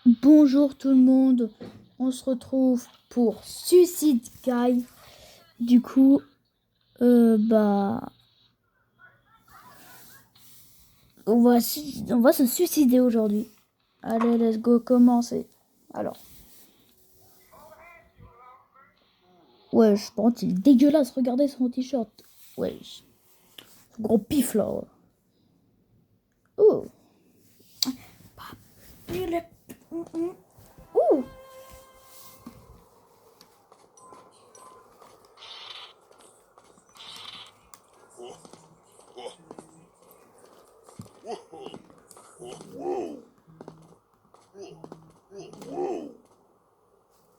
Bonjour tout le monde, on se retrouve pour Suicide Guy. Du coup, on va se suicider aujourd'hui. Allez, let's go, commencer. Alors, ouais, je pense qu'il est dégueulasse, regardez son t-shirt. Ouais, ce gros pif là. Ouais. Oh. Ouh.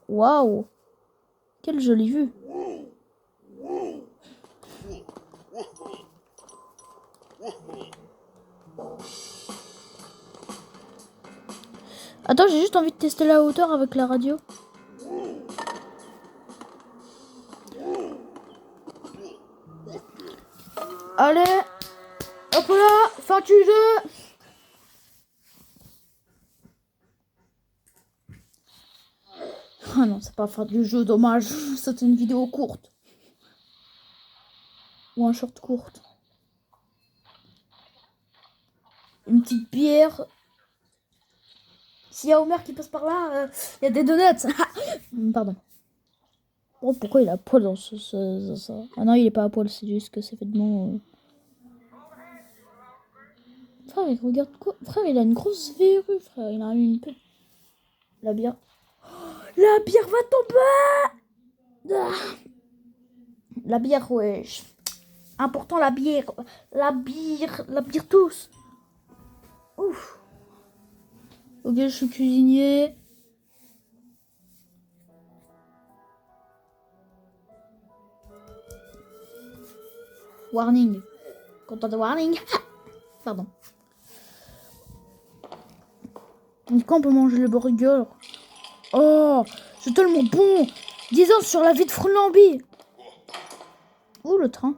Waouh, quelle jolie vue. Attends, j'ai juste envie de tester la hauteur avec la radio. Allez, hop là, fin du jeu. Ah non, c'est pas fin du jeu, dommage. C'était une vidéo courte. Ou un short courte. Une petite bière. S'il y a Homer qui passe par là, il y a des donuts. Pardon. Oh, pourquoi il a poil dans ça. Ah non, il est pas à poil, c'est juste que c'est vêtements. Frère, il regarde quoi? Frère, il a une grosse verrue, frère. Il a une pelle. La bière. La bière va tomber. Ah. La bière, wesh. Important, la bière. La bière tous. Ouf. Ok, je suis cuisinier. Warning. Content de warning. Pardon. Quand on peut manger le burger? Oh, c'est tellement bon. 10 ans sur la vie de Frolambi. Où le train?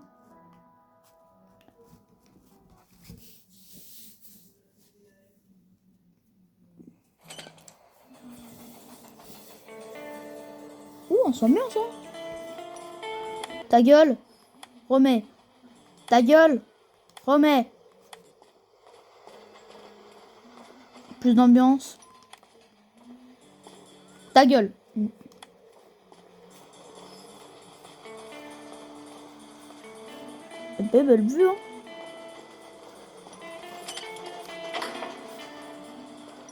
Ouh, on sent bien ça. Ta gueule. Remets. Ta gueule. Remets. Plus d'ambiance. Ta gueule. Belle vue, hein.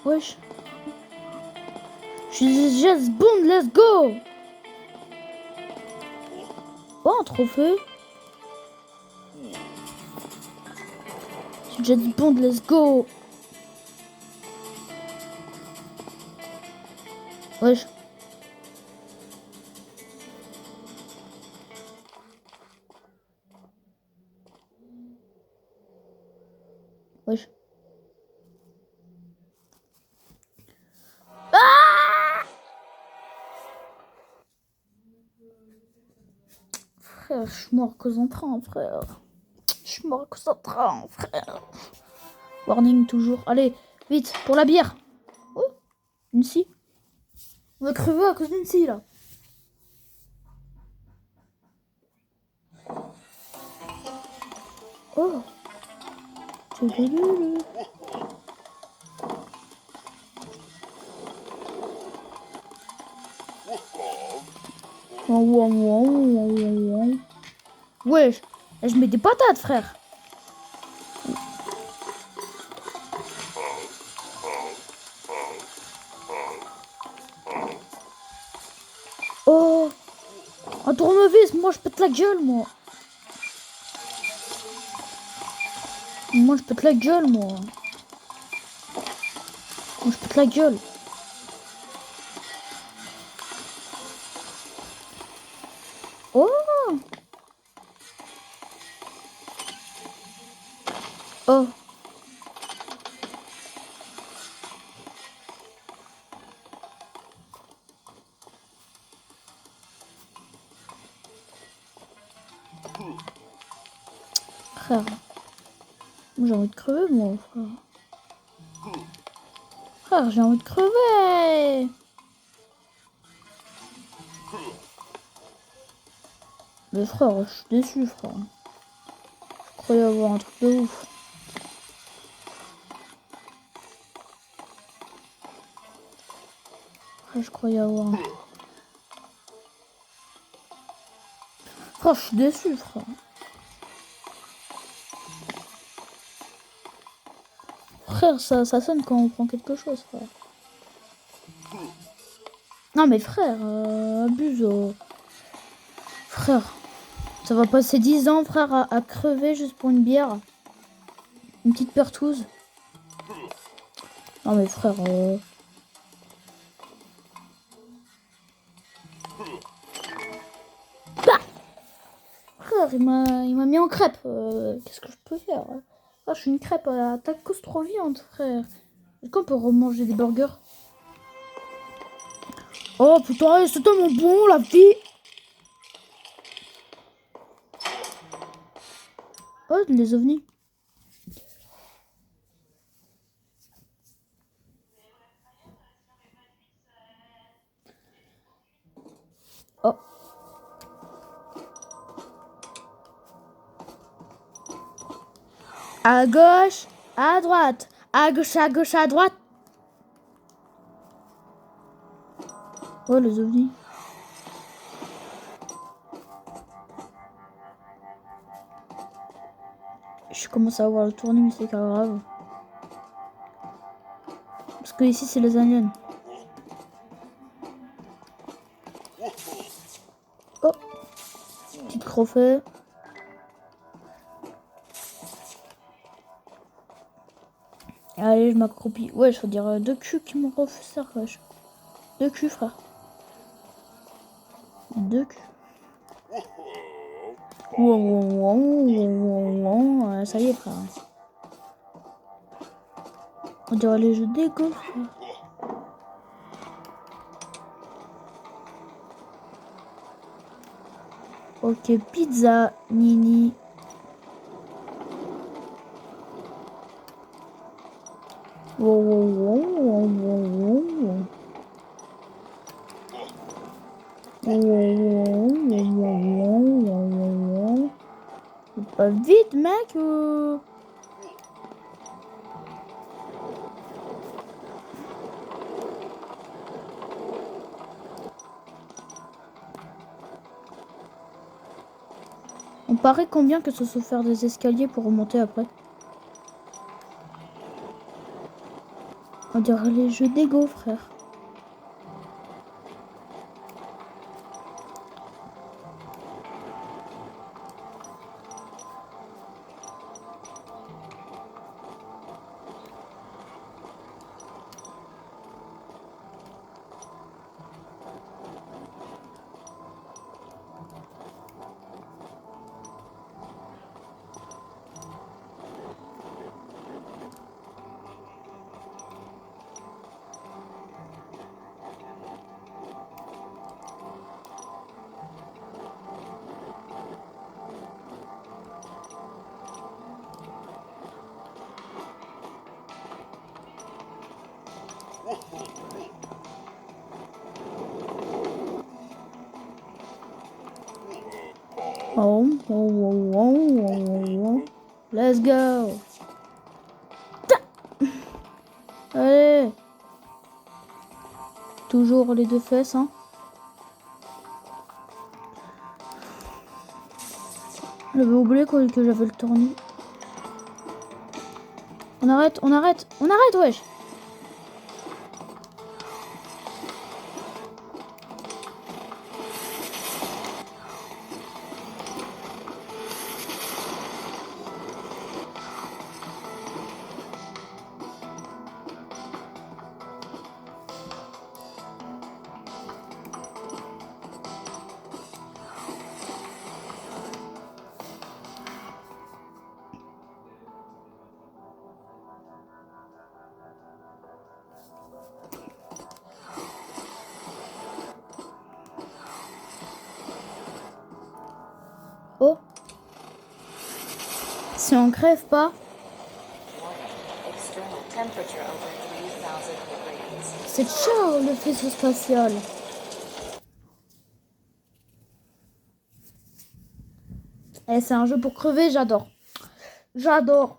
Wesh. Je suis James Bond, let's go. Oh, un trophée. Je suis James Bond, let's go. Wesh. Wesh. Ah, frère, je suis mort cause en train, frère. Je suis mort cause en train, frère. Warning toujours. Allez, vite, pour la bière. Oh, une scie. On va crever à cause d'une scie, là. Oh. Wesh, je mets des patates, frère. Oh, un tournevis, moi je pète la gueule, moi. Moi je pète la gueule, moi. Moi je pète la gueule. Oh. Oh. Frère. Moi j'ai envie de crever, moi, frère. Frère, j'ai envie de crever. Mais frère, je suis déçu, frère. Je croyais avoir un truc de ouf. Frère, je croyais avoir un... Frère, je suis déçu, frère. Frère, ça sonne quand on prend quelque chose, frère. Non mais frère, abuse. Frère, ça va passer 10 ans, frère, à crever juste pour une bière. Une petite pertouse. Non mais frère... Bah frère, il m'a mis en crêpe. Qu'est-ce que je peux faire? Ah, je suis une crêpe à tacos trop viande, frère. Est-ce qu'on peut remanger des burgers? Oh putain, c'est tellement bon la vie. Oh, les ovnis. Oh. À gauche, à droite. À gauche, à gauche, à droite. Oh, les ovnis. Je commence à avoir le tournis, mais c'est pas grave. Parce que ici, c'est les aliens. Oh. Petite crofette. Allez, je m'accroupis. Ouais, je veux dire deux culs qui m'ont refait ça, wesh. Deux culs, frère. Deux culs. Ça y est, frère. On dirait les jeux des golfs, frère. Ok, pizza, Nini. Pas vite, mec. On paraît combien que ce soit faire des escaliers pour remonter après. On dirait les jeux d'ego, frère. Let's go. Allez. Toujours les deux fesses, hein. J'avais oublié que j'avais le tournis. On arrête, wesh. Oh. Si on crève pas. C'est ciao le vaisseau spatial. Eh, c'est un jeu pour crever, j'adore. J'adore.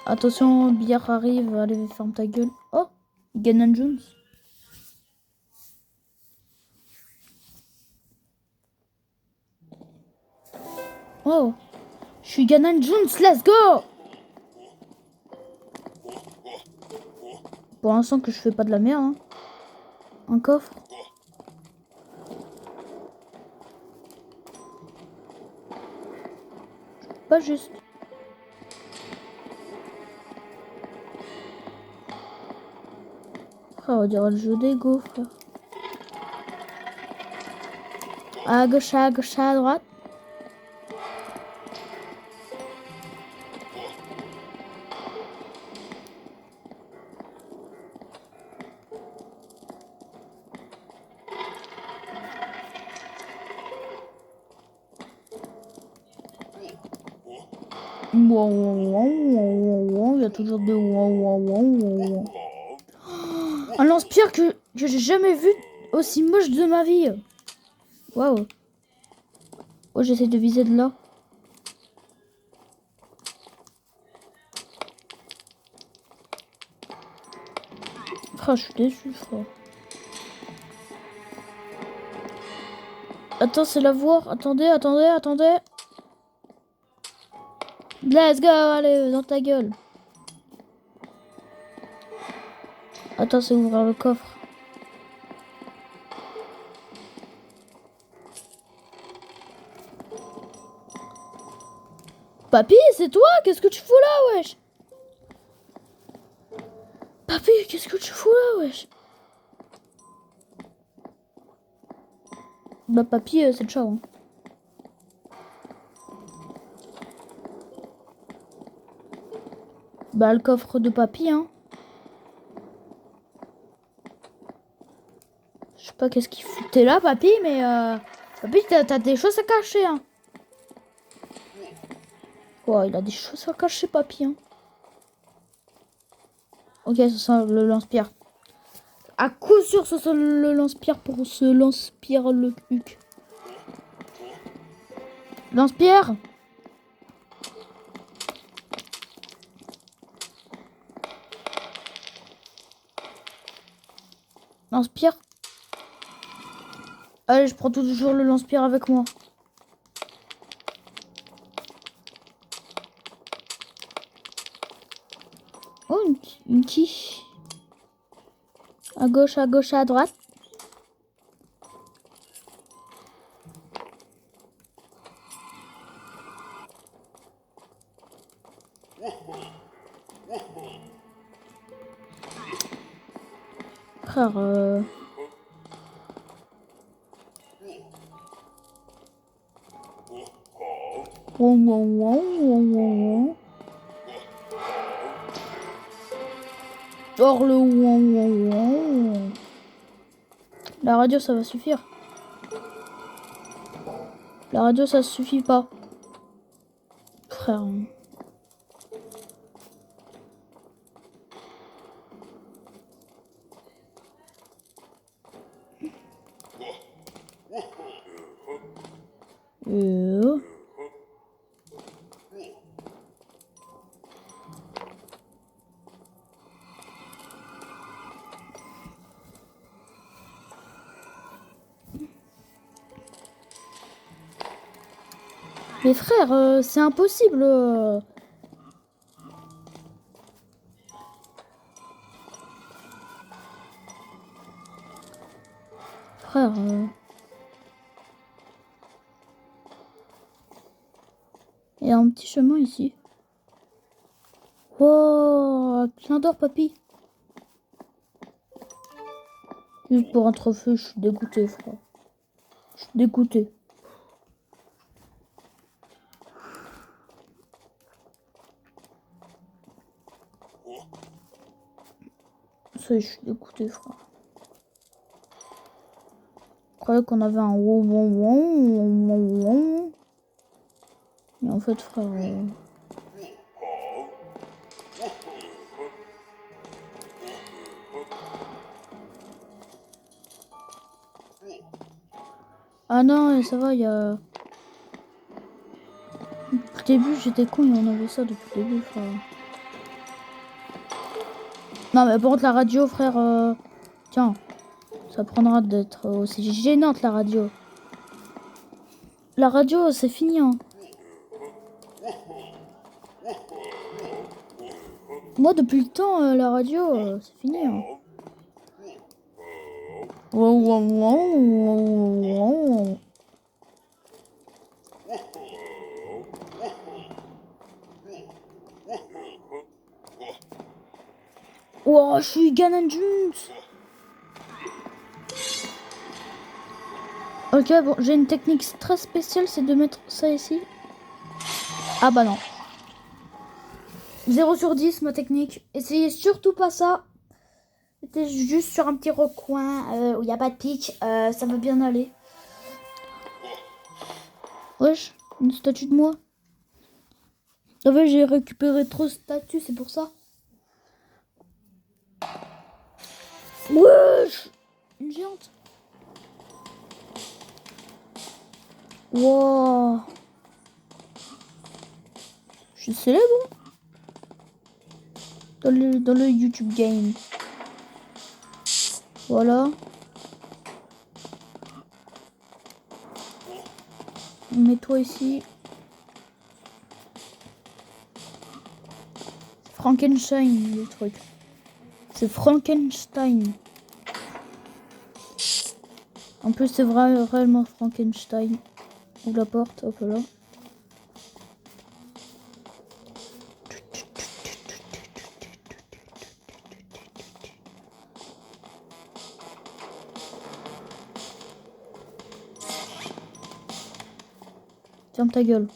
Attention, billard arrive. Allez, ferme ta gueule. Oh, Ganon Jones. Oh, je suis Ganon Jones, let's go. Pour l'instant que je fais pas de la merde. Hein. Un coffre. Pas juste. Frère, on dirait le jeu d'ego, frère. À gauche, à gauche, à droite. Il y a toujours des un lance-pierre que j'ai jamais vu aussi moche de ma vie. Waouh. Oh, j'essaie de viser de là. Frère, je suis déçu, frère. Attends, c'est la voir. Attendez. Let's go, allez, dans ta gueule. Attends, c'est ouvrir le coffre. Papy, c'est toi? Qu'est-ce que tu fous là, wesh? Papy, qu'est-ce que tu fous là, wesh? Bah, papy, c'est le chat. Hein. Bah, le coffre de papy, hein. Je sais pas qu'est-ce qu'il foutait là, papy, mais papy, t'as des choses à cacher, hein. Oh, il a des choses à cacher, papy, hein. Ok, ça sent le lance-pierre. À coup sûr, ça sent le lance-pierre pour ce lance-pierre le huc. Lance-pierre. Lance-pierre. Allez, je prends toujours le lance-pierre avec moi. Oh, une quiche. À gauche, à droite. Frère, Or le La radio, ça va suffire. La radio, ça suffit pas. Frère. Mais frère, c'est impossible. Frère. Il y a un petit chemin ici. Oh, plein d'or, papy. Juste pour un trophée, je suis dégoûté, frère. Je suis dégoûté. Ça, je suis dégoûté, frère. Je croyais qu'on avait un mais en fait, frère... Ah non, ça va, il y a... Au début, j'étais con, et on avait ça depuis le début, frère. Non, mais par contre, la radio, frère... Tiens, ça prendra d'être aussi gênante, la radio. La radio, c'est fini, hein. Moi, depuis le temps, la radio, c'est fini, hein. Wow, wow, wow, wow, wow. Oh, je suis Ganon Juice. Ok, bon, j'ai une technique très spéciale, c'est de mettre ça ici. Ah bah non. 0 sur 10, ma technique. Essayez surtout pas ça. C'était juste sur un petit recoin où il n'y a pas de pic. Ça va bien aller. Wesh, une statue de moi. En fait, j'ai récupéré trop de statues, c'est pour ça. Wesh, une géante. Wow. Je suis célèbre dans le YouTube game. Voilà. Mets-toi ici. Frankenstein, le truc. C'est Frankenstein. En plus, c'est réellement Frankenstein. Ouvre la porte, hop là. Ferme ta gueule.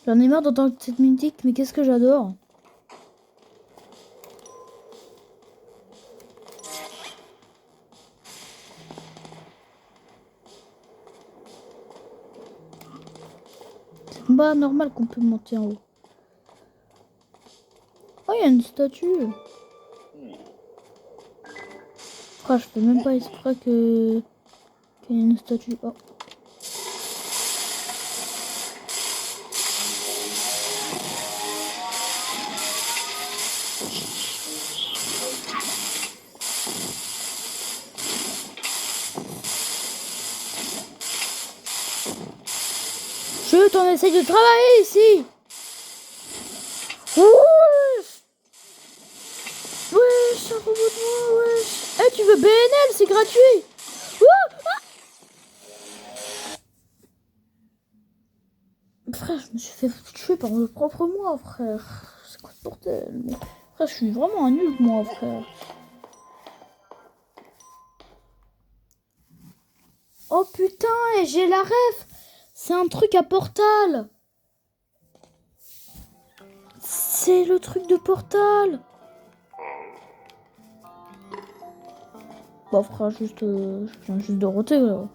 J'en ai marre d'entendre cette musique, mais qu'est-ce que j'adore. C'est pas normal qu'on peut monter en haut. Oh, il y a une statue. Ah, je fais même pas exprès qu'il y a une statue. Oh. Chut, on essaye de travailler ici. Wesh, wesh, un robot de moi, wesh. Eh, tu veux BNL, c'est gratuit. Frère, je me suis fait tuer par le propre moi, frère. C'est quoi ce bordel? Mais, frère, je suis vraiment un nul, moi, frère. Oh putain, et j'ai la ref. C'est un truc à Portal. C'est le truc de Portal. Bah frère, juste, je viens juste de roter là.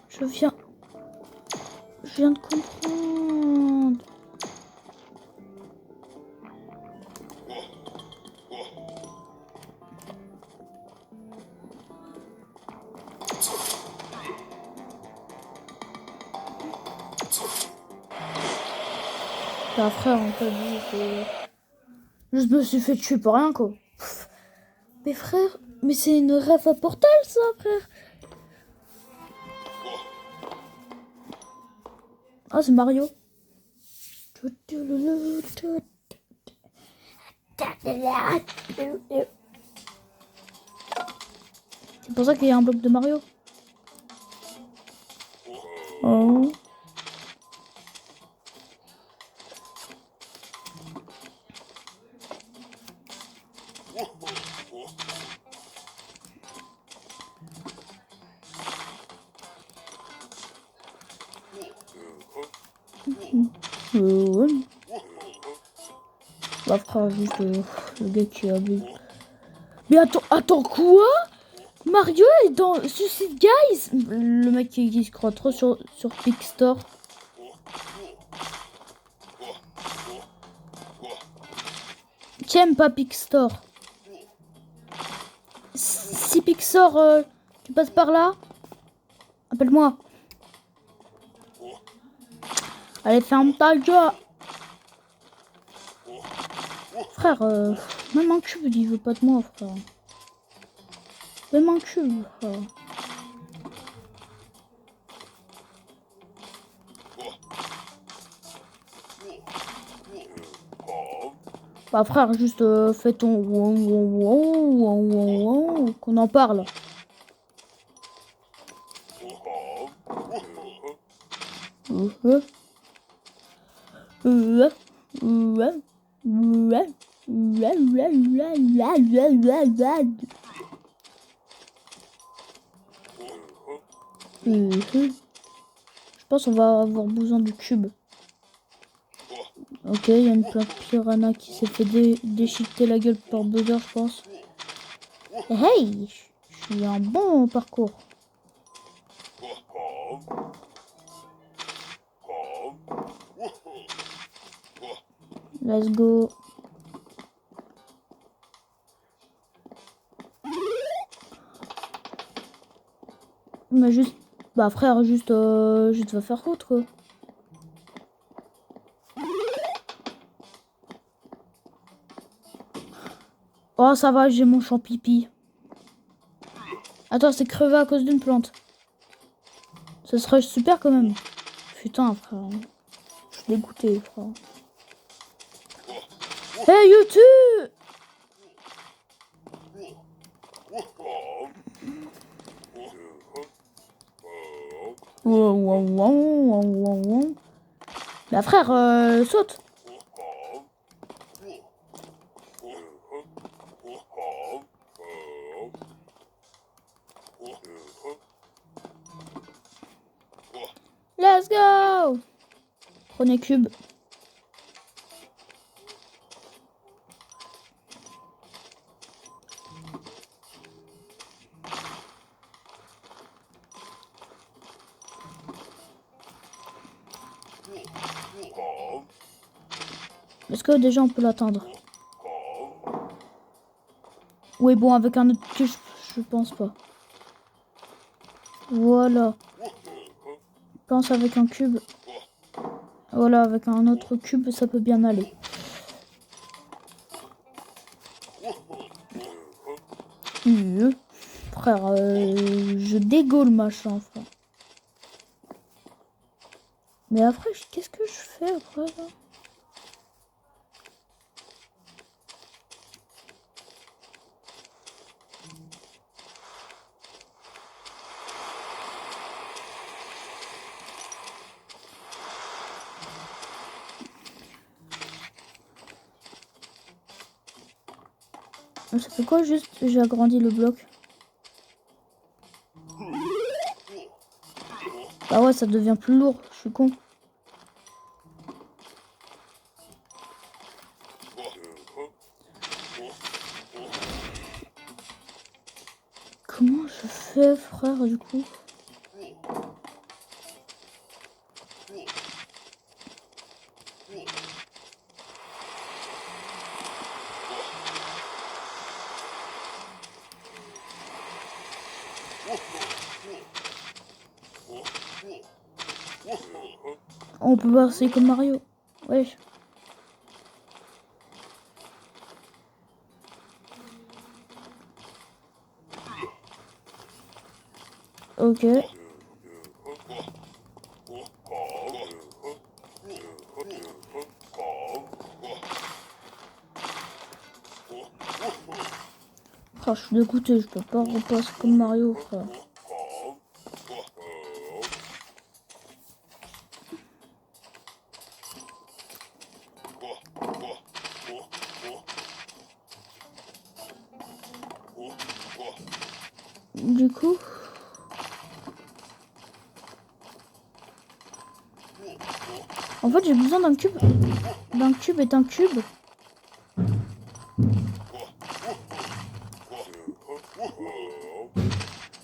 Je viens de comprendre. Bah frère, on t'a dit que... Je me suis fait tuer pour rien quoi. Mais frère, mais c'est une ref à Portal ça frère. Ah c'est Mario. C'est pour ça qu'il y a un bloc de Mario. Oh. Ouais. Bah frère, juste le gars qui abuse. Mais attends quoi? Mario est dans Suicide Guys? Le mec qui se croit trop sur Pixstore. T'aimes pas Pixstore? Si Pixstore, tu passes par là, appelle-moi. Allez, ferme ta gueule. Frère, même un cube, il veut pas de moi, frère. Même un cube, frère. Bah frère, juste fais ton qu'on en parle. Je pense qu'on va avoir besoin du cube. Ok, il y a une plante piranha qui s'est fait déchiqueter la gueule par Buzzer, je pense. Hey, je suis un bon parcours. Let's go. Mais juste, bah frère, juste va faire autre quoi. Oh, ça va, j'ai mon champ pipi. Attends, c'est crevé à cause d'une plante. Ça serait super quand même. Putain, frère. Je suis dégoûté, frère. Hey, YouTube! Bah frère, saute. Let's go. Prenez cube. Est-ce que déjà on peut l'atteindre? Oui, bon, avec un autre cube, je pense pas. Voilà. Je pense avec un cube. Voilà, avec un autre cube, ça peut bien aller. Frère, je dégaule machin, frère. Mais après, qu'est-ce que je fais après là? Ça fait quoi juste? J'ai agrandi le bloc. Bah ouais, ça devient plus lourd, je suis con. Comment je fais, frère, du coup? On peut passer comme Mario. Ouais. Ok. Frère, je suis dégoûté, je peux pas repasser comme Mario, frère. Du coup... En fait, j'ai besoin d'un cube. D'un cube et d'un cube.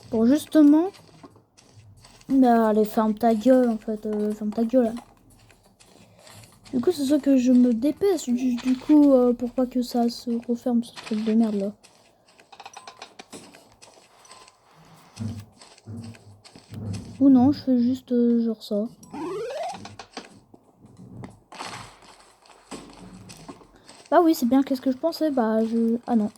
Pour justement... Bah, allez, ferme ta gueule, en fait. Ferme ta gueule, là. Du coup, c'est ça que je me dépêche. Du coup, pour pas que ça se referme, ce truc de merde, là. Ou non, je fais juste genre ça. Bah oui, c'est bien, qu'est-ce que je pensais? Bah, je... Ah non.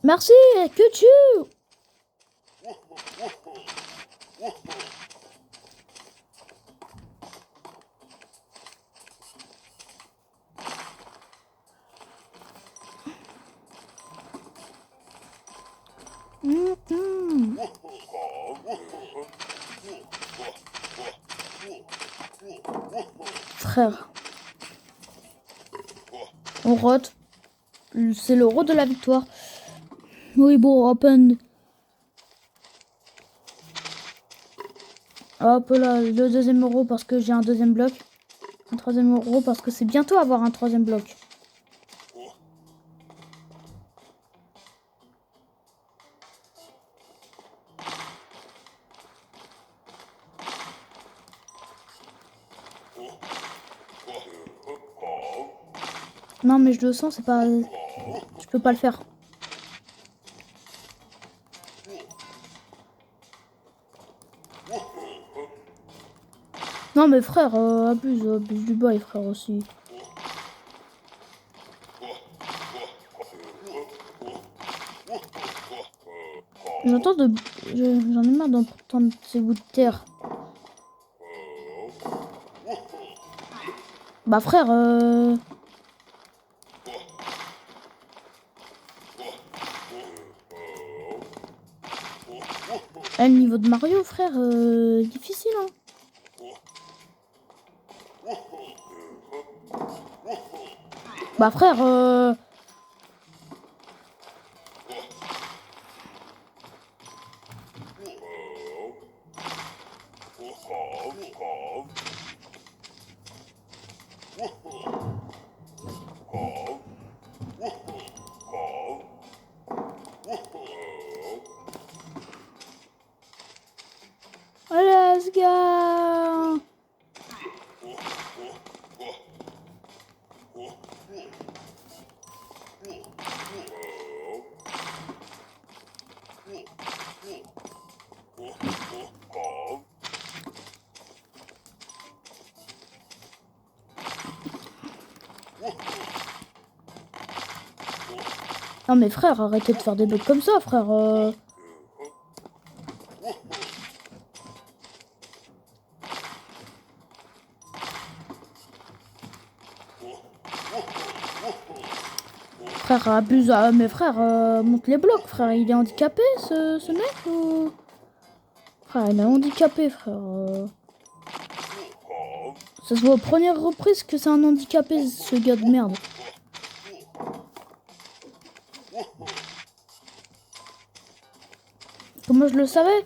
Merci, que tu... Frère. On rote. C'est le rôle de la victoire. Oui, bon, à peine. Hop là, le deuxième euro parce que j'ai un deuxième bloc. Un troisième euro parce que c'est bientôt avoir un troisième bloc. Non, mais je le sens, c'est pas... Je peux pas le faire. Non, mais frère, abuse du bail, frère, aussi. J'entends de... J'en ai marre d'entendre ces bouts de terre. Bah, frère, le niveau de Mario, frère, difficile, hein. Bah, frère, let's go. Non, mais frère, arrêtez de faire des bugs comme ça, frère. Frère, abuse. Mais frère, monte les blocs, frère. Il est handicapé, ce mec ou... Frère, il est handicapé, frère. Ça se voit aux premières reprises que c'est un handicapé, ce gars de merde. Comment je le savais?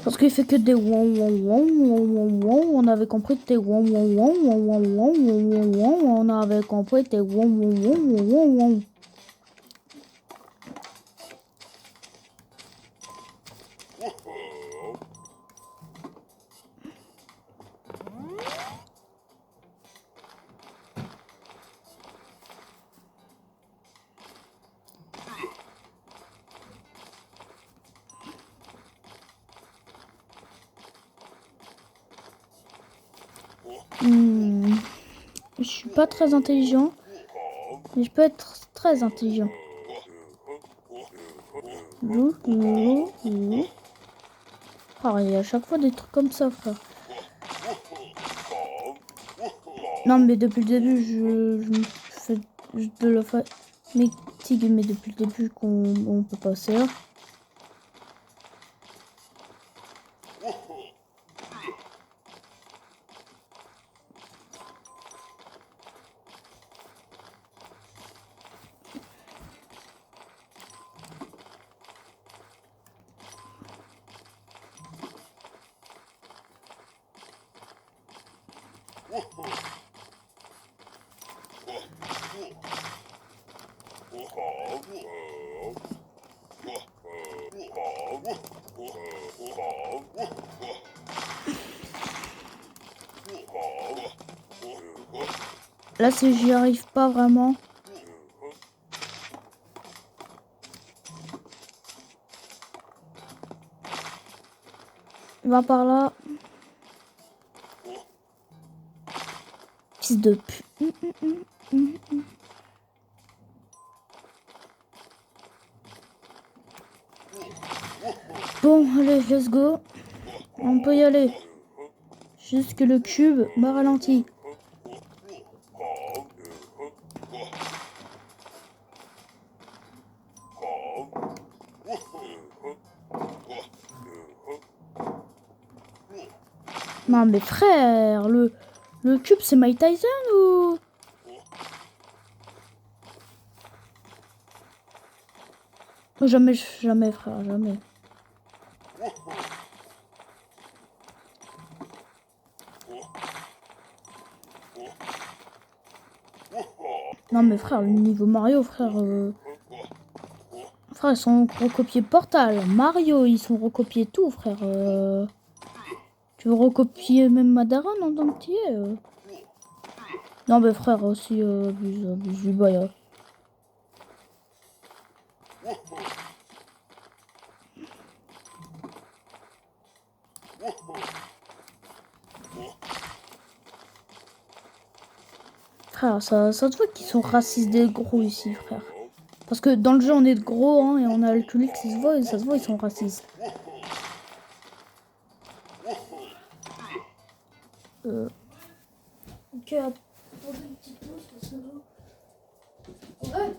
Parce qu'il fait que des wouah wouah wouah wouah wouah. On avait compris que t'es wouah wouah wouah wouah wouah wouah wouah. On avait compris que t'es wouah wouah wouah wouah wouah. Je suis pas très intelligent, mais je peux être très intelligent. Ah, il y a à chaque fois des trucs comme ça, frère. Non, mais depuis le début, je me fais de la fatigue, mais depuis le début qu'on peut passer là. Là, si j'y arrive pas vraiment. Va par là. Fils de pute. Bon, allez, let's go. On peut y aller. Juste que le cube m'a ralenti. Non mais frère, le cube c'est Mike Tyson ou... Jamais, jamais frère, jamais. Non mais frère, le niveau Mario frère... Frère, ils sont recopiés Portal, Mario, ils sont recopiés tout frère. Tu veux recopier même Madaran en tant que tu es Non mais frère aussi, abuse du bail. Frère, ça se voit qu'ils sont racistes des gros ici, frère. Parce que dans le jeu, on est de gros, hein, et on a alcoolique, ça se voit, ils sont racistes. Ok, pour une petite pause, parce que... Ouais.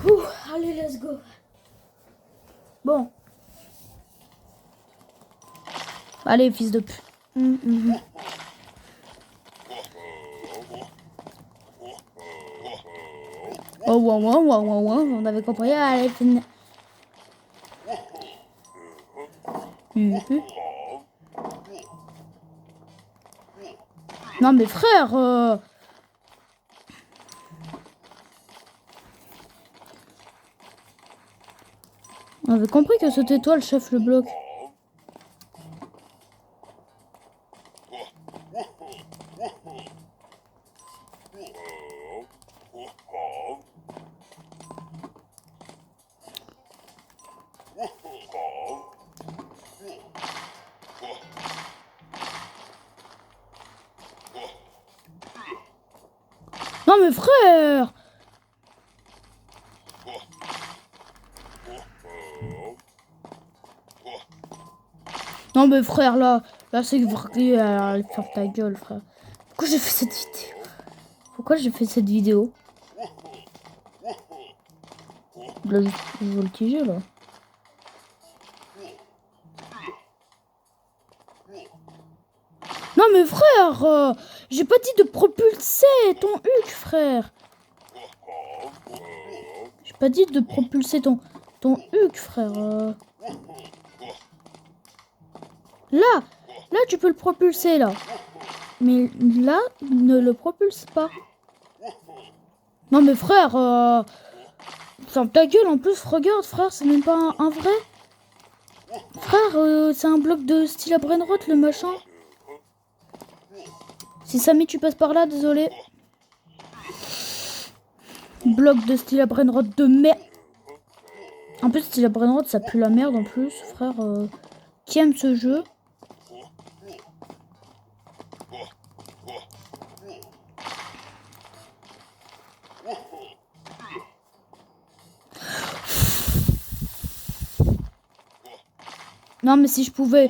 Ouh, allez, let's go. Bon. Allez, fils de pute. Oh, on avait compris. Allez, fini. Non, mais frère, on avait compris que c'était toi le chef le bloc. Non mais frère! Non mais frère, là c'est vrai, faire ta gueule, frère. Pourquoi j'ai fait cette vidéo? Pourquoi j'ai fait cette vidéo? Là, je voltiger, là. Non mais frère, j'ai pas dit de propulser ton huc, frère. J'ai pas dit de propulser ton huc, frère. Là, tu peux le propulser, là. Mais là, ne le propulse pas. Non mais frère, ferme ta gueule, en plus, regarde, frère, c'est même pas un vrai. Frère, c'est un bloc de style à Brainrot, le machin. Si Samy, tu passes par là, désolé. Bloc de style à Brainrot de merde. En plus, style à Brainrot, ça pue la merde, en plus, frère. Qui aime ce jeu? Non, mais si je pouvais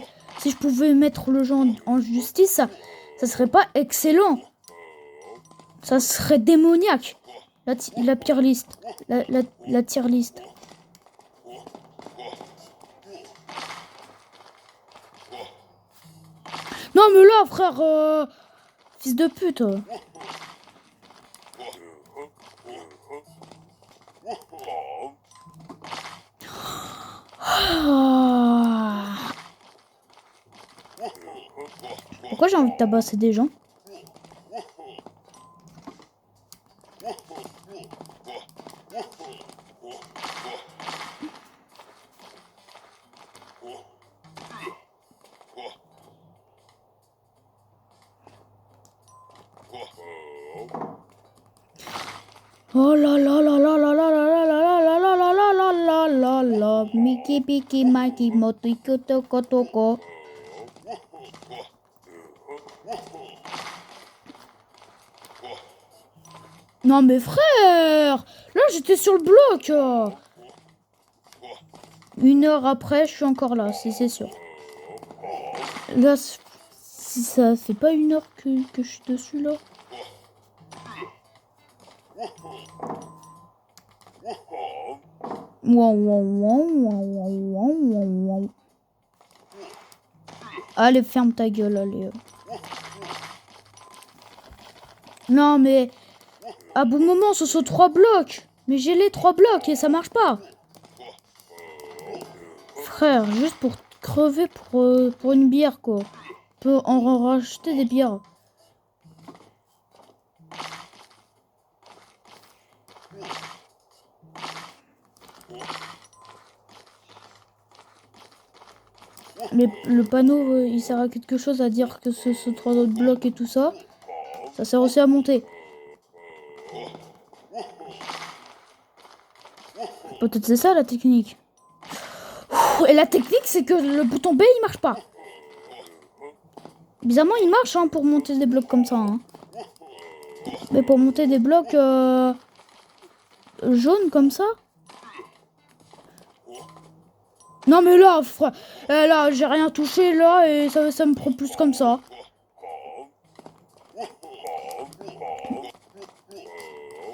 mettre le jeu en justice, ça serait pas excellent. Ça serait démoniaque. La tier list. La tier list. Non, mais là, frère, fils de pute. Pourquoi j'ai envie de tabasser des gens? Oh là là là là là là là là là là là là là là là là Mickey Piki Mikey Motiko Toko Toko. Non mais frère, là j'étais sur le bloc. 1 heure après, je suis encore là, c'est sûr. Là, si ça fait pas 1 heure que je suis dessus là. Allez, ferme ta gueule, allez. Non, mais à bon moment, ce sont 3 blocs. Mais j'ai les 3 blocs et ça marche pas. Frère, juste pour crever pour une bière, quoi. On peut en racheter des bières. Mais le panneau, il sert à quelque chose à dire que ce 3 autres blocs et tout ça. Ça sert aussi à monter. Peut-être c'est ça la technique. Et la technique, c'est que le bouton B, il marche pas. Bizarrement, il marche pour monter des blocs comme ça. Mais pour monter des blocs jaunes comme ça. Non mais là, frère, là, j'ai rien touché là et ça me prend plus comme ça.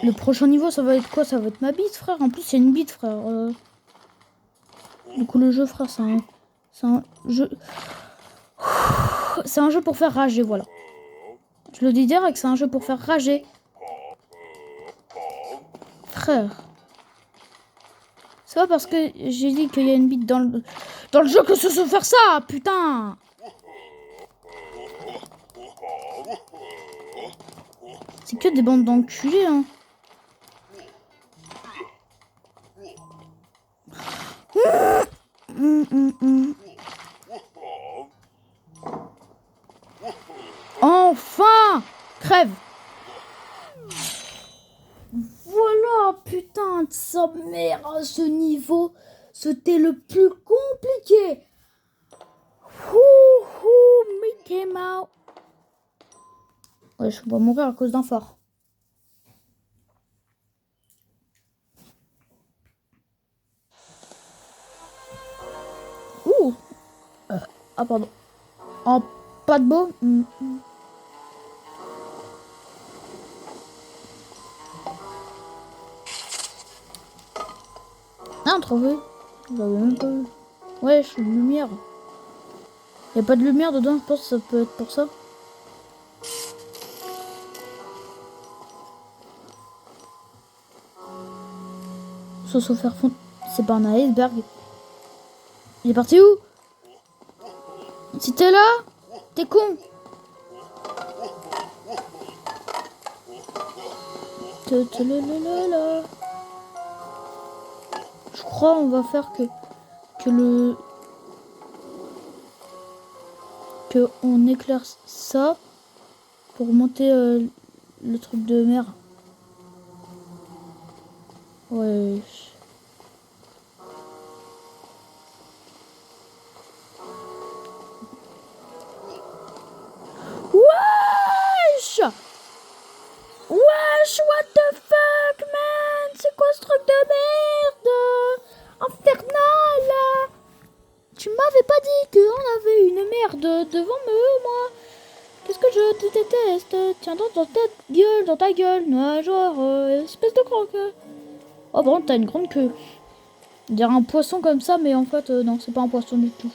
Le prochain niveau, ça va être quoi? Ça va être ma bite, frère. En plus, il y a une bite, frère. Du coup, le jeu, frère, c'est un jeu... C'est un jeu pour faire rager, voilà. Je le dis direct, c'est un jeu pour faire rager. Frère. C'est pas parce que j'ai dit qu'il y a une bite dans le jeu que ce se faire ça, putain. C'est que des bandes d'enculés, hein. Enfin, crève. Voilà, putain de sa mère, ce niveau, c'était le plus compliqué. Mickey Mouse. Ouais, je vais mourir à cause d'un phare. Ouh. Ah, pardon. En pas de beau. Ah, trouvé. J'avais même pas vu. Ouais, je suis une lumière. Y a pas de lumière dedans, je pense que ça peut être pour ça. Sauf faire fond. C'est pas un iceberg. Il est parti où? Si t'es là, t'es con. Je crois on va faire que on éclaire ça pour monter le truc de mer. Ouais. Wesh! Wesh, what the fuck, man? C'est quoi ce truc de merde? Infernal! Tu m'avais pas dit! avait une merde devant moi. Qu'est-ce que je te déteste? Tiens dans ta gueule, nageoire, espèce de croque. Oh bon, t'as une grande queue. On dirait un poisson comme ça, mais en fait, non, c'est pas un poisson du tout.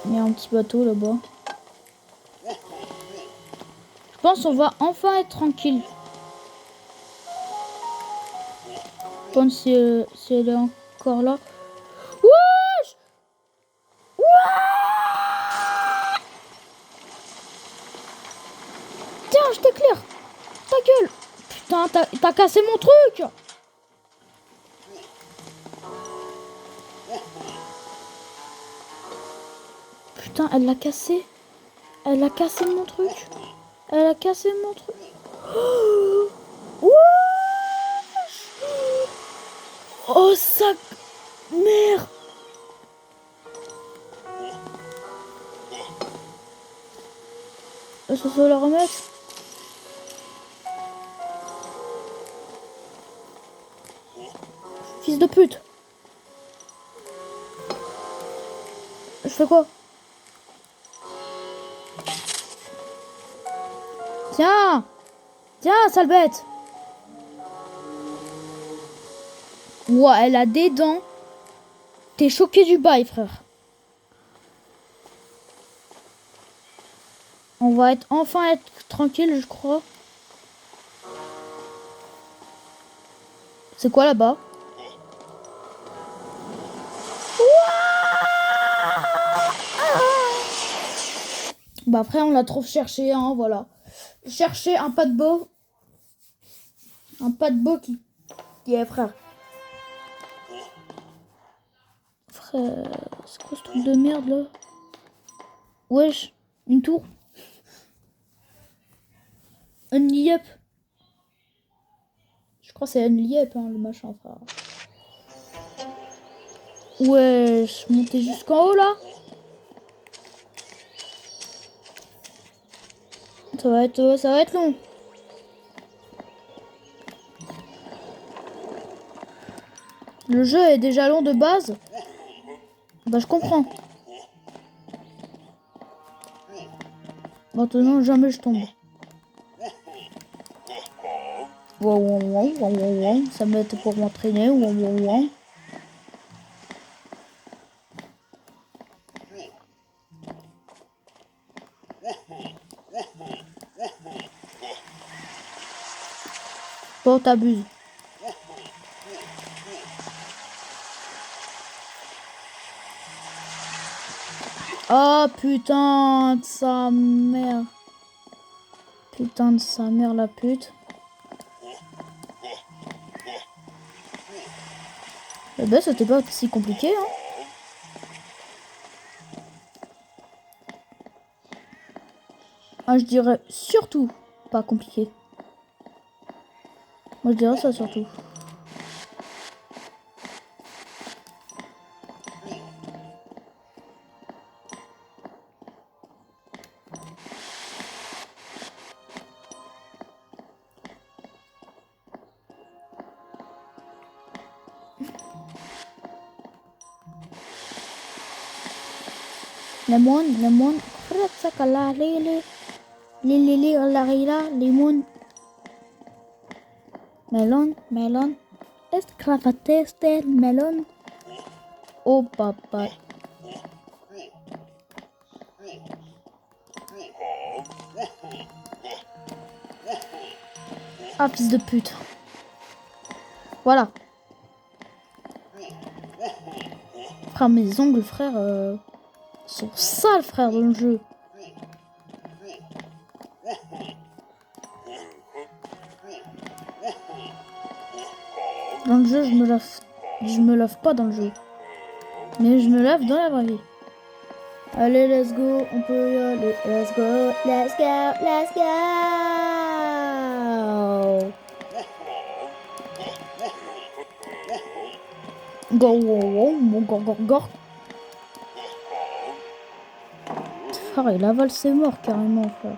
Il y a un petit bateau là-bas. Je pense qu'on va enfin être tranquille. Je pense si elle est encore là. Wesh! Ouah! Tiens, je t'éclaire. Ta gueule. Putain, t'as cassé mon truc. Putain, elle l'a cassé. Elle a cassé mon truc. Elle a cassé mon truc. Oh, wesh! Oh, sac merde. Est-ce que ça va la remettre? Fils de pute. Je fais quoi? Tiens! Tiens, sale bête! Ouah, elle a des dents. T'es choqué du bail, frère. On va enfin être tranquille, je crois. C'est quoi là-bas? Bah après, on l'a trop cherché, hein, voilà. Chercher un paquebot. Un paquebot qui est, frère. Frère, c'est quoi ce truc de merde, là? Wesh, une tour. Un liep. Je crois que c'est un liep, hein, le machin, frère. Wesh, monter jusqu'en haut, là. Ça va être long. Le jeu est déjà long de base. Bah, je comprends. Maintenant, jamais je tombe. Wow, wow, wow, wow, wow, wow. Ça m'aide pour m'entraîner. Wow, wow, wow. Bon, t'abuses. Oh putain de sa mère. Putain de sa mère la pute. Eh ben c'était pas si compliqué hein. Ah je dirais surtout pas compliqué. Moi je dirais ça surtout. Lemon, sakala, limon, melon, escravateste, melon, oh papa. Ah fils de pute. Voilà. Frère, mes ongles, frère, sont sales, frère, dans le jeu. Dans le jeu, je me lave pas dans le jeu. Mais je me lave dans la vraie vie. Allez, let's go, on peut y aller. Let's go, let's go, let's go. Go, go. Frère, il avale ses morts carrément, frère.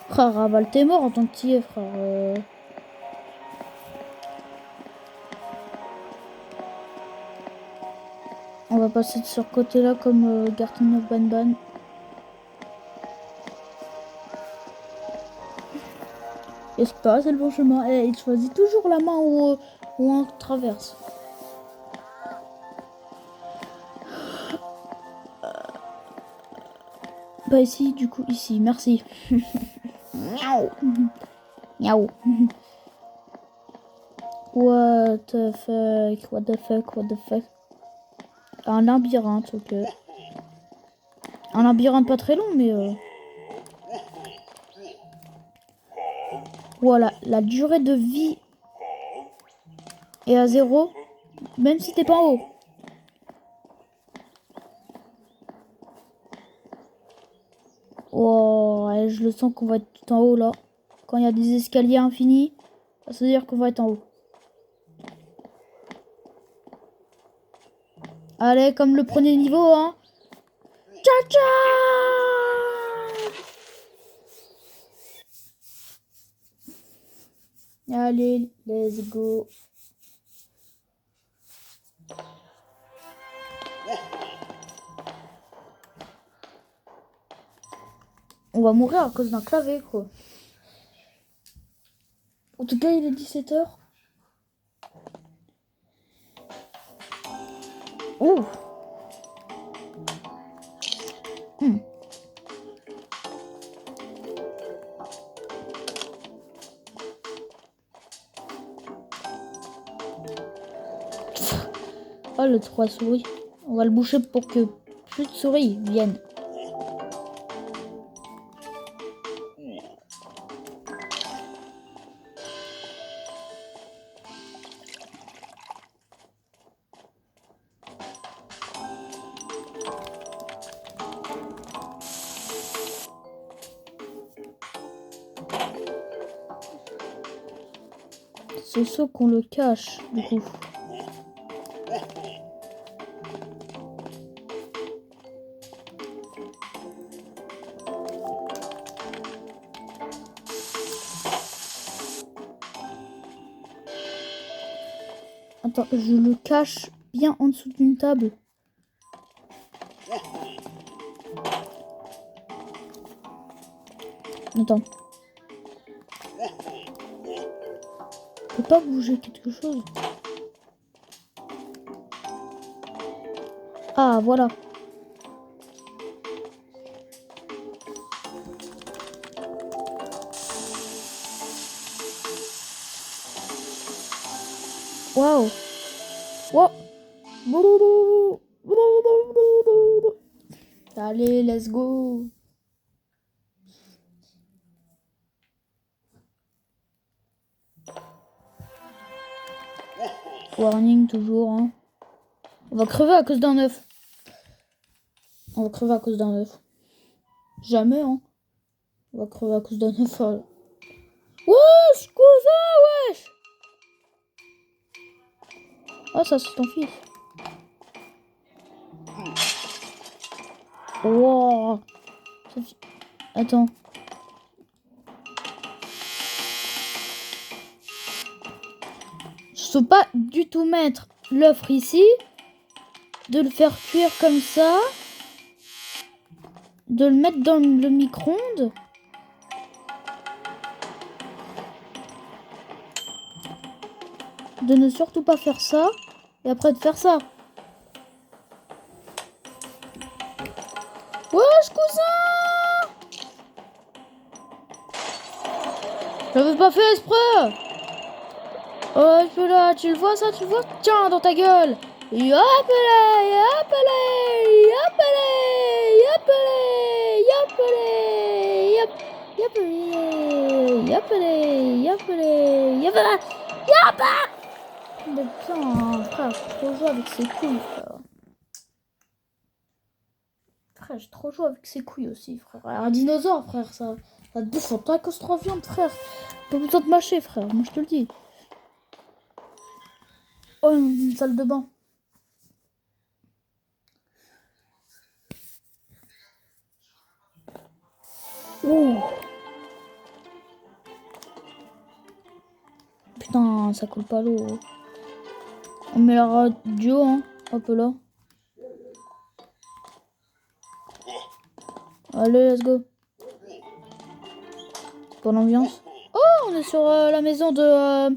Frère, avale tes morts en tant que tiers, frère. On va passer de ce côté-là comme Garten of Banban. Et c'est pas, c'est le bon chemin. Et il choisit toujours la main où on traverse. Pas ici, du coup ici. Merci. Miaou. Miaou. What the fuck, what the fuck, what the fuck. Un labyrinthe, ok. Un labyrinthe pas très long, mais... Voilà, la durée de vie est à 0, même si t'es pas en haut. Oh, ouais, je le sens qu'on va être tout en haut, là. Quand il y a des escaliers infinis, ça veut dire qu'on va être en haut. Allez, comme le premier niveau, hein. Ciao, ciao. Allez, let's go. On va mourir à cause d'un clavier, quoi. En tout cas, il est 17h. Ouh. Oh, le 3 souris. On va le boucher pour que plus de souris viennent. C'est ce qu'on le cache, du coup. Attends, je le cache bien en dessous d'une table. Attends. Je peux pas bouger quelque chose. Ah, voilà. Waouh. Wow. Allez, let's go. Warning toujours, hein. On va crever à cause d'un œuf. On va crever à cause d'un œuf. Jamais, hein. On va crever à cause d'un œuf. Wesh, cousin, wesh. Oh, ça, c'est ton fils. Wow. Attends. Je peux pas du tout mettre l'œuf ici. De le faire cuire comme ça. De le mettre dans le micro-ondes. De ne surtout pas faire ça. Et après de faire ça. Wesh, cousin! J'avais pas fait exprès! Oh, là, tu le vois ça, tu le vois? Tiens, dans ta gueule! Yop là, yop là, yop là, yop là, yop là, yop, yop là, yop là, yop là, yop là, yop là! Mais putain, frère, j'ai trop joué avec ses couilles, frère. Frère, j'ai trop joué avec ses couilles aussi, frère. Un dinosaure, frère, ça te bouffe en catastrophe viande, frère. Pas besoin de mâcher, frère, moi je te le dis. Oh, une salle de bain. Ouh. Putain, ça coule pas l'eau. On met la radio, hein. Hop là. Allez, let's go. Pour l'ambiance. Oh, on est sur la maison de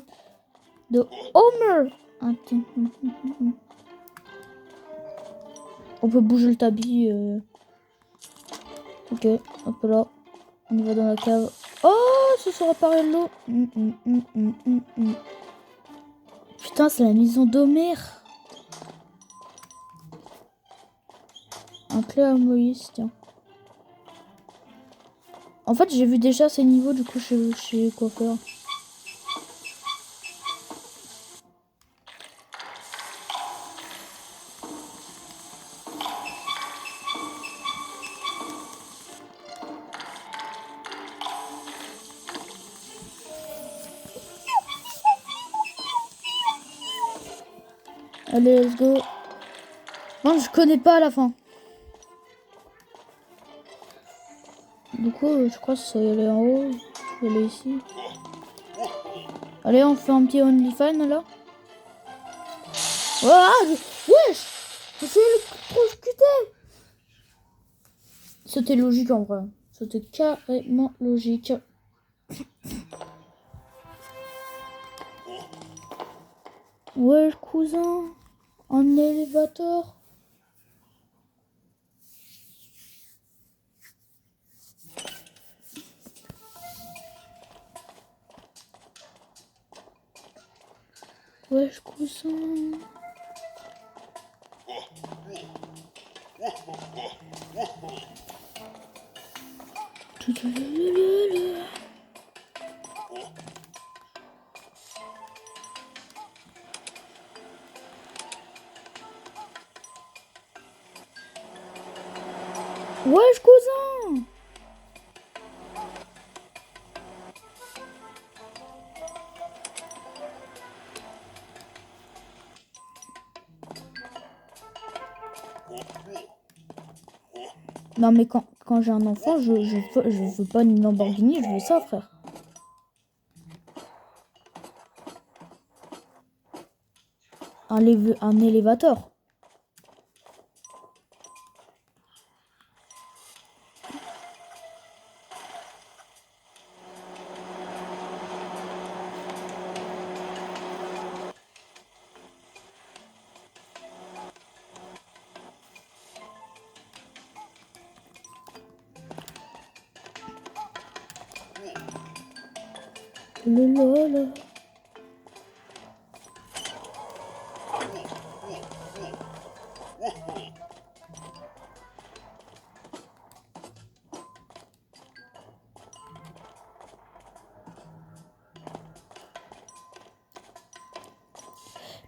Homer. On peut bouger le tapis. Ok, hop là. On y va dans la cave. Oh, ça sera pareil l'eau. Putain, c'est la maison d'Homer. Un clé à Moïse, tiens. En fait, j'ai vu déjà ces niveaux du coup chez coiffeur. Allez, let's go. Non, je connais pas à la fin. Du coup, je crois que ça y aller en haut. Je vais aller ici. Allez, on fait un petit OnlyFans là. Wesh! J'ai électrocuté! C'était logique en vrai. C'était carrément logique. Wesh, cousin. Un élévateur. Wesh, cousin. Wesh, cousin. Non mais quand j'ai un enfant, je veux pas une Lamborghini, je veux ça, frère. Un élévateur. Lololo.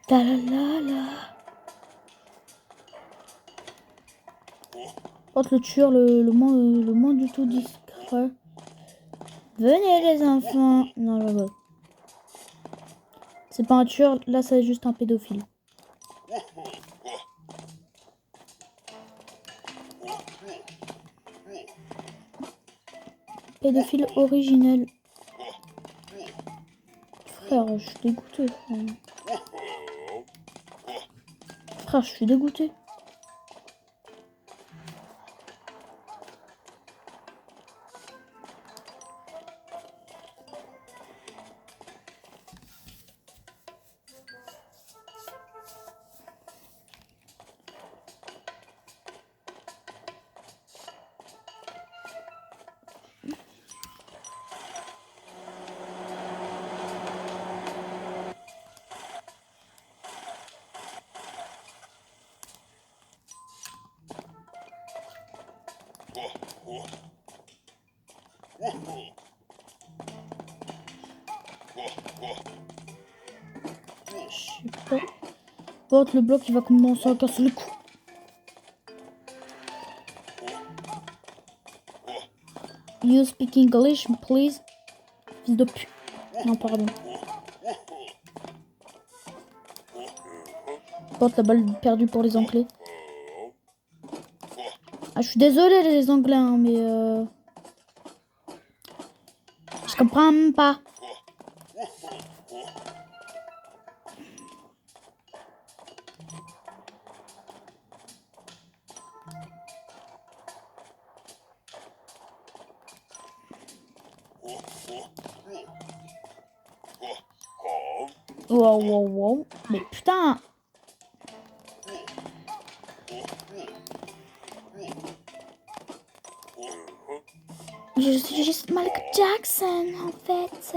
Ta la la la. Porte le tueur le moins du tout discret. Venez les enfants. Non, là, ouais. C'est pas un tueur, là c'est juste un pédophile. Pédophile originel. Frère, je suis dégoûté. Frère, je suis dégoûté. Porte le bloc, il va commencer à casser le cou. You speak English, please? Fils de pute. Non, pardon. Porte la balle perdue pour les Anglais. Ah, je suis désolée les Anglais, hein, mais je comprends même pas. Wow, wow, wow. Mais putain. Je suis juste Michael Jackson, en fait.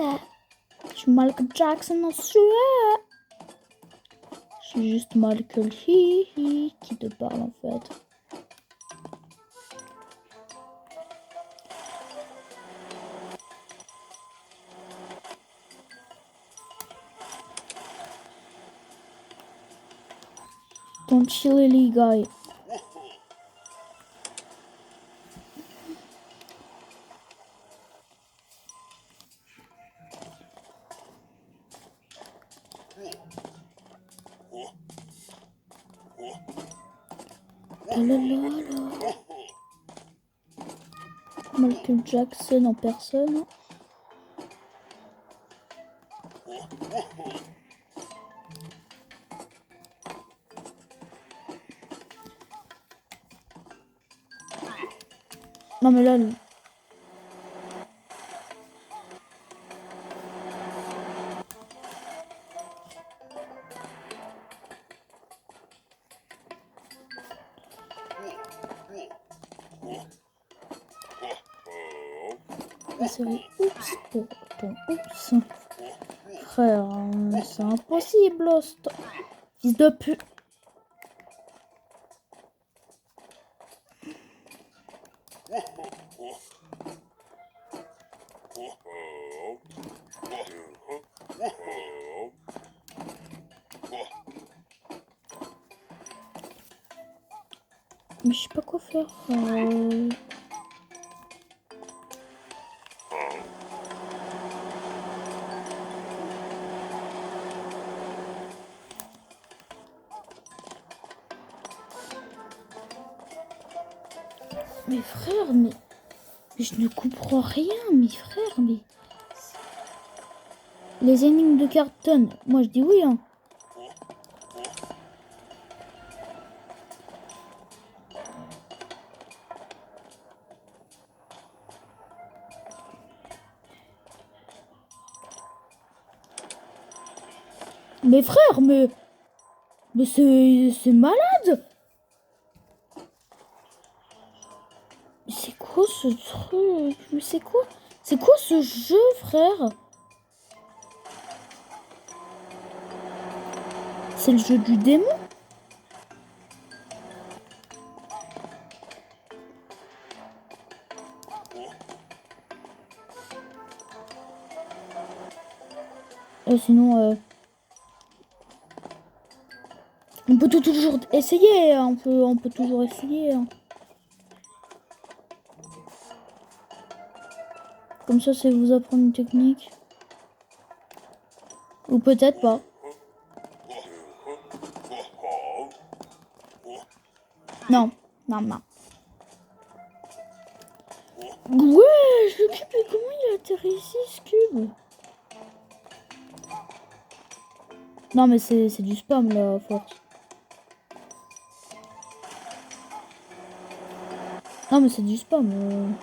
Je suis Michael Jackson en sueur. Je suis juste Michael qui te parle, en fait. Ton chili guy. Michael Jackson en personne. Non mais là... C'est oups pour ton oups. Frère, c'est impossible. Fils de pute. Mais je sais pas quoi faire. Mais frère, mais je ne comprends rien, mes frères, mais... Les énigmes de carton, moi je dis oui, hein. Mais frère, mais c'est malade. C'est quoi ce truc? Mais c'est quoi? C'est quoi ce jeu, frère? C'est le jeu du démon? Sinon, on peut toujours essayer, hein. On peut toujours essayer, hein. Comme ça vous apprendre une technique. Ou peut-être pas. Non, non, non. Ouais, le cube, mais comment il a atterri ici, ce cube? Non, mais c'est du spam, là, à force. Non, mais c'est du spam.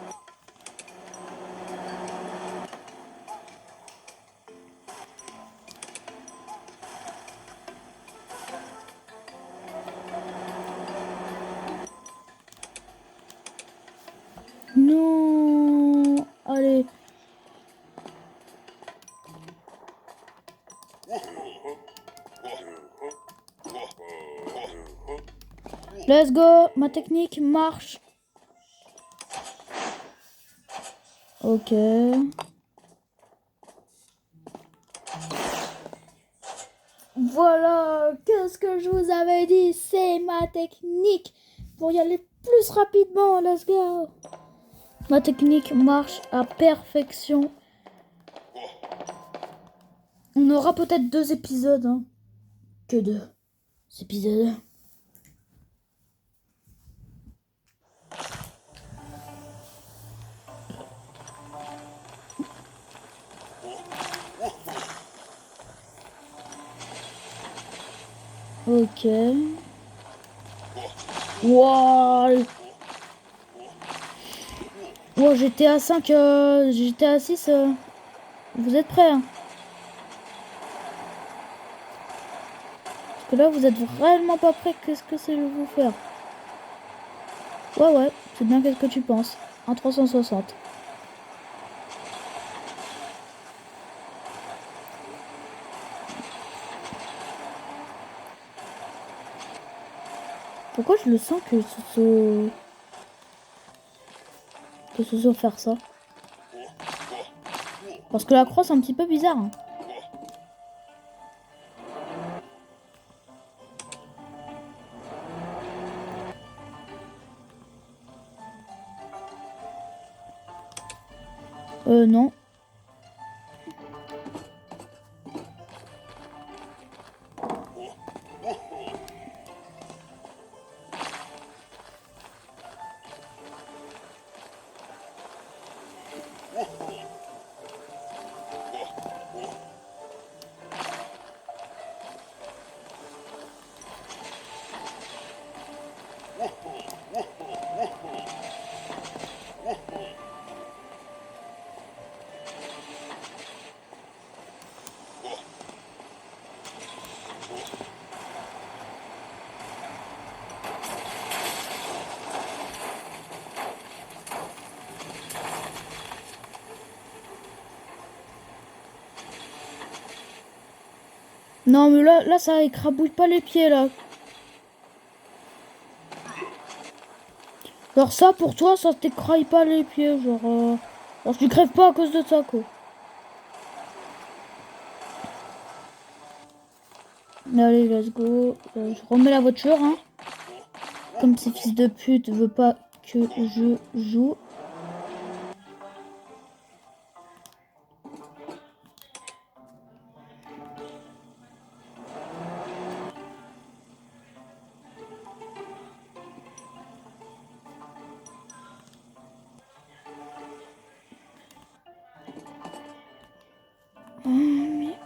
Non. Allez. Let's go. Ma technique marche. Ok. Voilà. Qu'est-ce que je vous avais dit? C'est ma technique. Pour y aller plus rapidement. Let's go. Ma technique marche à perfection. On aura peut-être 2 épisodes. Hein. Que 2 épisodes. Ok. Wow. Oh, GTA 5, GTA 6, vous êtes prêts, hein? Parce que là, vous êtes vraiment pas prêts. Qu'est-ce que c'est je vais vous faire? Ouais, c'est bien qu'est-ce que tu penses. Un 360. Pourquoi je le sens que ce soit faire ça? Parce que la croix, c'est un petit peu bizarre, hein. Non. Non, mais là, ça écrabouille pas les pieds, là. Genre ça, pour toi, ça t'écraille pas les pieds, genre... Alors tu crèves pas à cause de ça, quoi. Allez, let's go. Je remets la voiture, hein. Comme ces fils de pute veut pas que je joue. Oh, mais...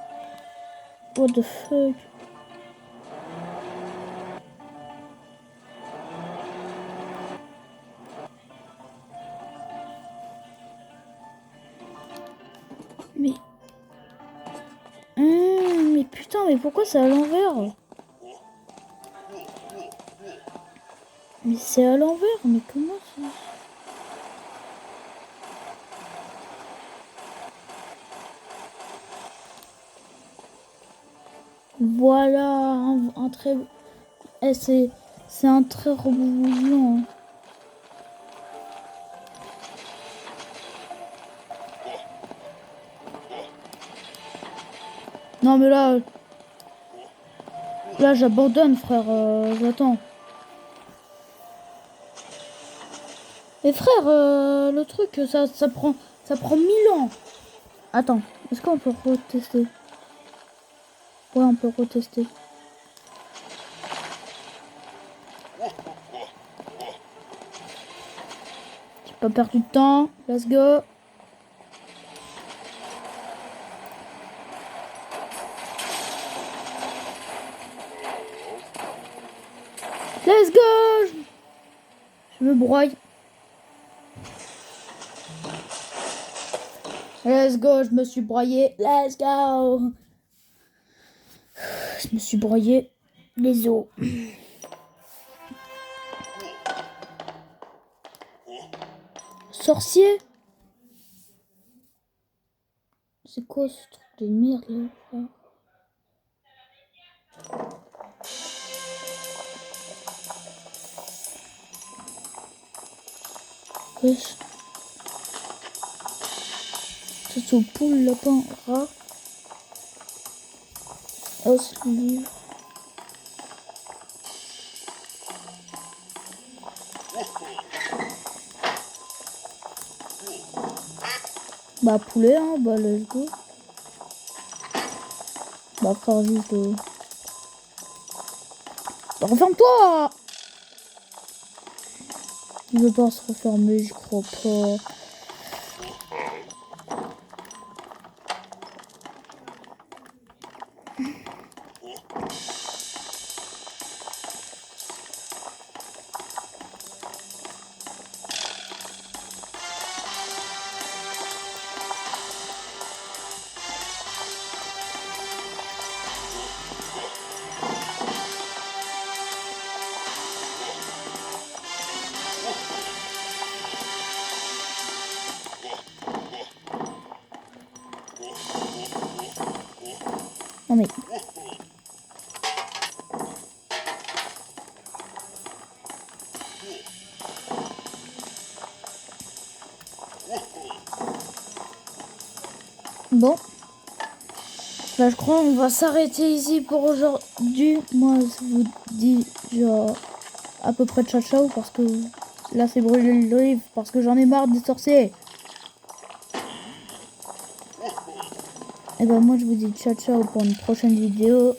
What the fuck? Mais... mais putain, mais pourquoi c'est à l'envers? Mais c'est à l'envers, mais comment ça? Voilà, un très... Eh, c'est un très rebondissement, hein. Non mais là j'abandonne frère, j'attends. Mais frère, le truc, ça prend 1000 ans. Attends, est-ce qu'on peut retester? Ouais, on peut retester. J'ai pas perdu de temps, let's go. Let's go. Je me broye. Let's go, je me suis broyé. Let's go. Je me suis broyé les os. Sorcier? C'est quoi ce truc de merde là? Wesh. C'est au poule, lapin, rat. Os, livre. Bah poulet, hein, bah let's go. Bah faire juste... Bah, referme-toi! Il veut pas se refermer, je crois pas. J'en ai. Bon. Bah, je crois qu'on va s'arrêter ici pour aujourd'hui. Moi, je vous dis genre à peu près ciao ciao parce que là c'est brûler le livre parce que j'en ai marre des sorciers. Et ben moi je vous dis ciao ciao pour une prochaine vidéo.